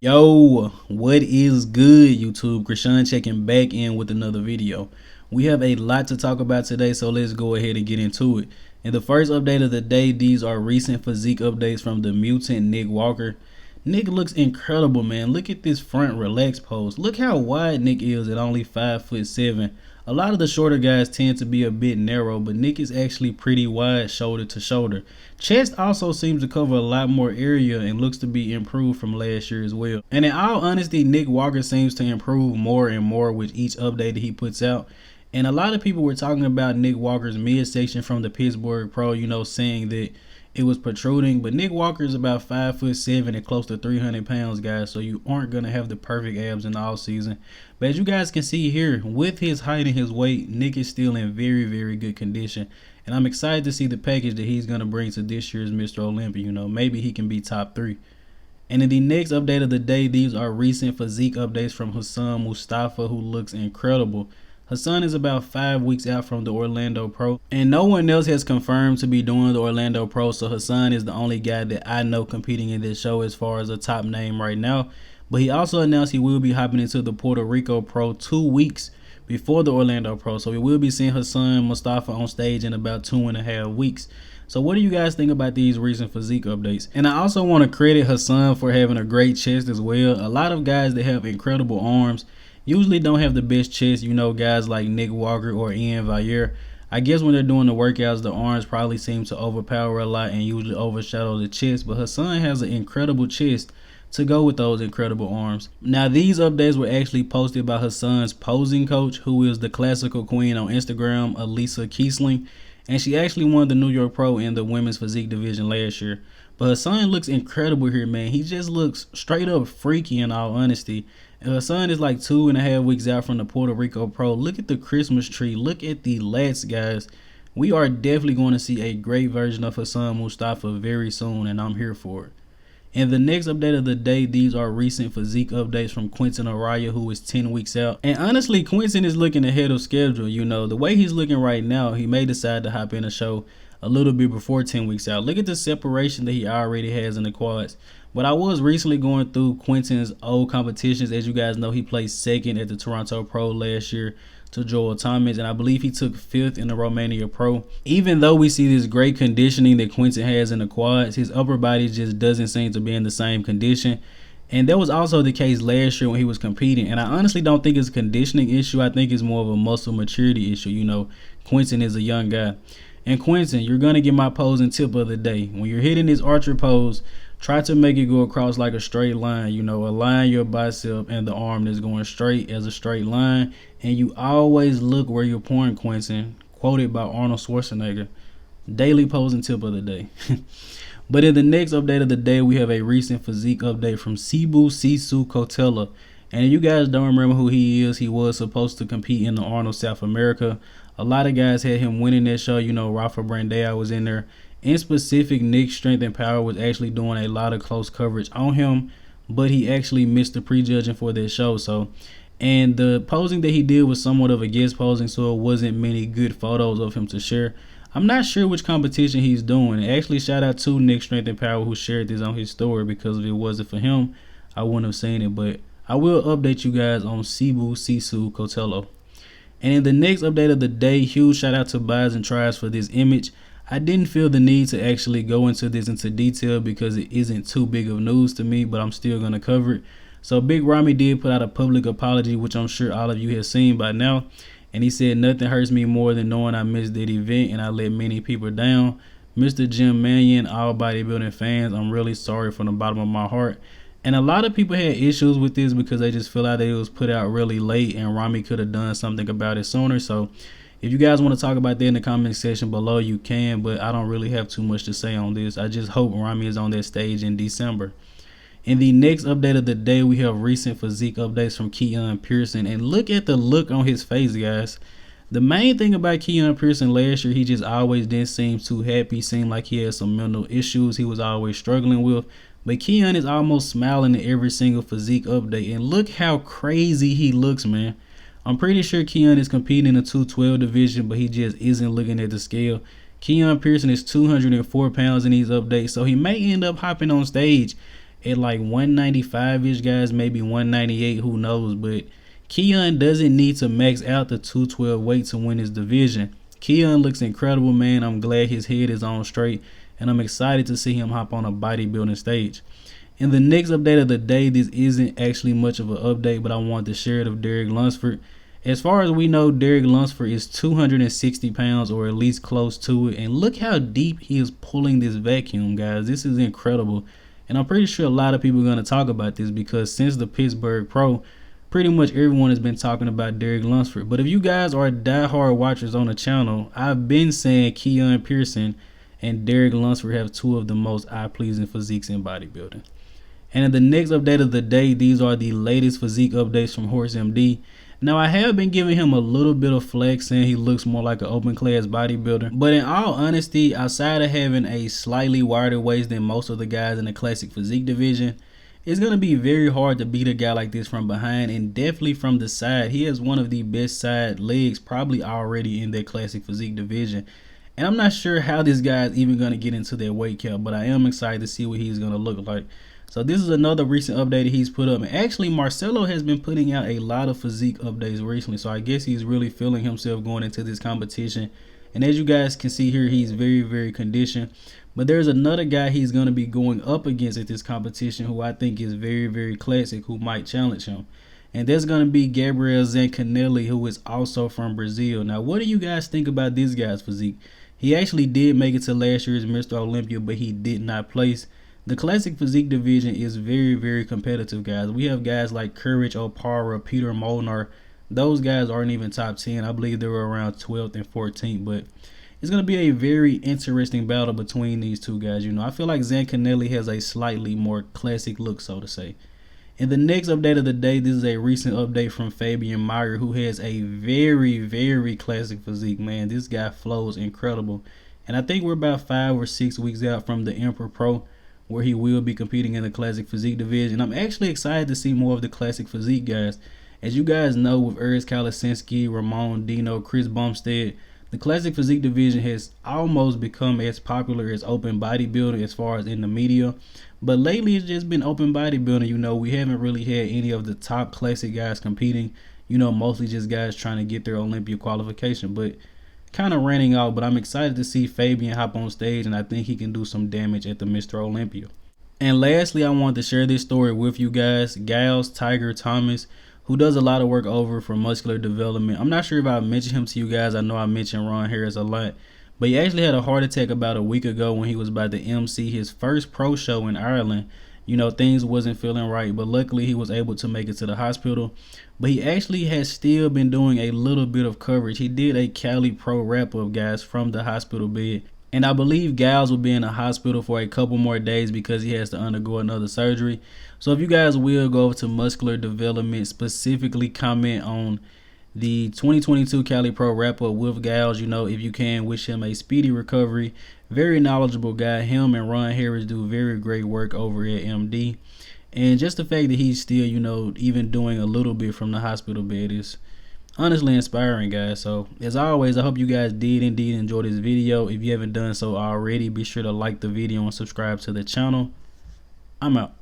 Yo, what is good, YouTube? Krishan checking back in with another video. We have a lot to talk about today, so let's go ahead and get into it. In the first update of the day, these are recent physique updates from the mutant Nick Walker. Nick looks incredible, man. Look at this front relaxed pose. Look how wide Nick is at only 5'7". A lot of the shorter guys tend to be a bit narrow, but Nick is actually pretty wide shoulder to shoulder. Chest also seems to cover a lot more area and looks to be improved from last year as well. And in all honesty, Nick Walker seems to improve more and more with each update that he puts out. And a lot of people were talking about Nick Walker's midsection from the Pittsburgh Pro, saying that it was protruding, but Nick Walker is about 5'7" and close to 300 pounds, guys, so you aren't going to have the perfect abs in the off season. But as you guys can see here, with his height and his weight, Nick is still in very, very good condition, and I'm excited to see the package that he's going to bring to this year's Mr. Olympia. Maybe he can be top 3. And in the next update of the day, these are recent physique updates from Hassan Mostafa, who looks incredible. Hassan is about 5 weeks out from the Orlando Pro, and no one else has confirmed to be doing the Orlando Pro, so Hassan is the only guy that I know competing in this show as far as a top name right now. But he also announced he will be hopping into the Puerto Rico Pro 2 weeks before the Orlando Pro, so we will be seeing Hassan Mostafa on stage in about 2.5 weeks. So what do you guys think about these recent physique updates? And I also want to credit Hassan for having a great chest as well. A lot of guys that have incredible arms usually don't have the best chest, guys like Nick Walker or Meyer. I guess when they're doing the workouts, the arms probably seem to overpower a lot and usually overshadow the chest, but Hassan has an incredible chest to go with those incredible arms. Now, these updates were actually posted by Hassan's posing coach, who is the classical queen on Instagram, Elisa Kiesling, and she actually won the New York Pro in the women's physique division last year. But Hassan looks incredible here, man. He just looks straight up freaky in all honesty. Hassan is like 2.5 weeks out from the Puerto Rico Pro. Look at the Christmas tree. Look at the lats, guys. We are definitely going to see a great version of Hassan Mostafa very soon, and I'm here for it. In the next update of the day, these are recent physique updates from Quentin Araya, who is 10 weeks out. And honestly, Quentin is looking ahead of schedule. The way he's looking right now, he may decide to hop in a show a little bit before 10 weeks out. Look at the separation that he already has in the quads. But I was recently going through Quentin's old competitions. As you guys know, he placed second at the Toronto Pro last year to Joel Thomas, and I believe he took 5th in the Romania Pro. Even though we see this great conditioning that Quentin has in the quads, his upper body just doesn't seem to be in the same condition. And that was also the case last year when he was competing. And I honestly don't think it's a conditioning issue. I think it's more of a muscle maturity issue. Quentin is a young guy. And Quentin, you're going to get my posing tip of the day. When you're hitting this archer pose, try to make it go across like a straight line. Align your bicep and the arm that's going straight as a straight line. And you always look where you're pouring, Quentin. Quoted by Arnold Schwarzenegger. Daily posing tip of the day. But in the next update of the day, we have a recent physique update from Sibu Sisu. And if you guys don't remember who he is, he was supposed to compete in the Arnold South America. A lot of guys had him winning that show. Rafa Brandao was in there. In specific, Nick's Strength and Power was actually doing a lot of close coverage on him, but he actually missed the prejudging for that show. And the posing that he did was somewhat of a guest posing, so it wasn't many good photos of him to share. I'm not sure which competition he's doing. Actually, shout out to Nick's Strength and Power, who shared this on his story, because if it wasn't for him, I wouldn't have seen it. But I will update you guys on Sibu Sisu. And in the next update of the day, huge shout out to Buys and Tries for this image. I didn't feel the need to actually go into this into detail because it isn't too big of news to me, but I'm still going to cover it. So Big Ramy did put out a public apology, which I'm sure all of you have seen by now. And he said, "Nothing hurts me more than knowing I missed that event and I let many people down. Mr. Jim Mannion, all bodybuilding fans, I'm really sorry from the bottom of my heart." And a lot of people had issues with this because they just feel like it was put out really late and Ramy could have done something about it sooner. So if you guys want to talk about that in the comment section below, you can, but I don't really have too much to say on this. I just hope Ramy is on that stage in December. In the next update of the day, we have recent physique updates from Keone Pearson. And look at the look on his face, guys. The main thing about Keone Pearson last year, he just always didn't seem too happy. Seemed like he had some mental issues he was always struggling with. But Keone is almost smiling at every single physique update. And look how crazy he looks, man. I'm pretty sure Keone is competing in the 212 division, but he just isn't looking at the scale. Keone Pearson is 204 pounds in these updates, so he may end up hopping on stage at like 195-ish, guys, maybe 198, who knows. But Keone doesn't need to max out the 212 weight to win his division. Keone looks incredible, man. I'm glad his head is on straight, and I'm excited to see him hop on a bodybuilding stage. In the next update of the day, this isn't actually much of an update, but I wanted to share it of Derek Lunsford. As far as we know, Derek Lunsford is 260 pounds, or at least close to it. And look how deep he is pulling this vacuum, guys. This is incredible. And I'm pretty sure a lot of people are going to talk about this, because since the Pittsburgh Pro, pretty much everyone has been talking about Derek Lunsford. But if you guys are diehard watchers on the channel, I've been saying Keone Pearson and Derek Lunsford have two of the most eye-pleasing physiques in bodybuilding. And in the next update of the day, these are the latest physique updates from HorseMD. Now, I have been giving him a little bit of flex, saying he looks more like an open class bodybuilder. But in all honesty, outside of having a slightly wider waist than most of the guys in the classic physique division, it's going to be very hard to beat a guy like this from behind, and definitely from the side. He has one of the best side legs probably already in that classic physique division. And I'm not sure how this guy is even going to get into that weight cap, but I am excited to see what he's going to look like. So this is another recent update that he's put up. And actually, Marcelo has been putting out a lot of physique updates recently. So I guess he's really feeling himself going into this competition. And as you guys can see here, he's very, very conditioned. But there's another guy he's going to be going up against at this competition who I think is very, very classic, who might challenge him. And that's going to be Gabriel Zancanelli, who is also from Brazil. Now, what do you guys think about this guy's physique? He actually did make it to last year's Mr. Olympia, but he did not place. The classic physique division is very, very competitive, guys. We have guys like Courage, Opara, Peter Molnar. Those guys aren't even top 10. I believe they were around 12th and 14th. But it's going to be a very interesting battle between these two guys. You know, I feel like Zancanelli has a slightly more classic look, so to say. In the next update of the day, this is a recent update from Fabian Mayr, who has a very, very classic physique, man. This guy flows incredible. And I think we're about 5 or 6 weeks out from the Emperor Pro, where he will be competing in the classic physique division. I'm actually excited to see more of the classic physique guys. As you guys know, with Urs Kalasinski, Ramon Dino, Chris Bumstead, the classic physique division has almost become as popular as open bodybuilding as far as in the media. But lately it's just been open bodybuilding. You know, we haven't really had any of the top classic guys competing. You know, mostly just guys trying to get their Olympia qualification. But kind of ranting out, but I'm excited to see Fabian hop on stage, and I think he can do some damage at the Mr. Olympia. And lastly, I wanted to share this story with you guys. Gals Tiger Thomas, who does a lot of work over for muscular development. I'm not sure if I mentioned him to you guys. I know I mentioned Ron Harris a lot, but he actually had a heart attack about a week ago when he was about to MC his first pro show in Ireland. You know, things wasn't feeling right, but luckily he was able to make it to the hospital. But he actually has still been doing a little bit of coverage. He did a Cali Pro wrap-up, guys, from the hospital bed. And I believe Gals will be in the hospital for a couple more days because he has to undergo another surgery. So if you guys will go over to muscular development, specifically comment on the 2022 Cali Pro wrap-up with Gals, you know, if you can, wish him a speedy recovery. Very knowledgeable guy. Him and Ron Harris do very great work over at MD. And just the fact that he's still, you know, even doing a little bit from the hospital bed is honestly inspiring, guys. So as always, I hope you guys did indeed enjoy this video. If you haven't done so already, be sure to like the video and subscribe to the channel. I'm out.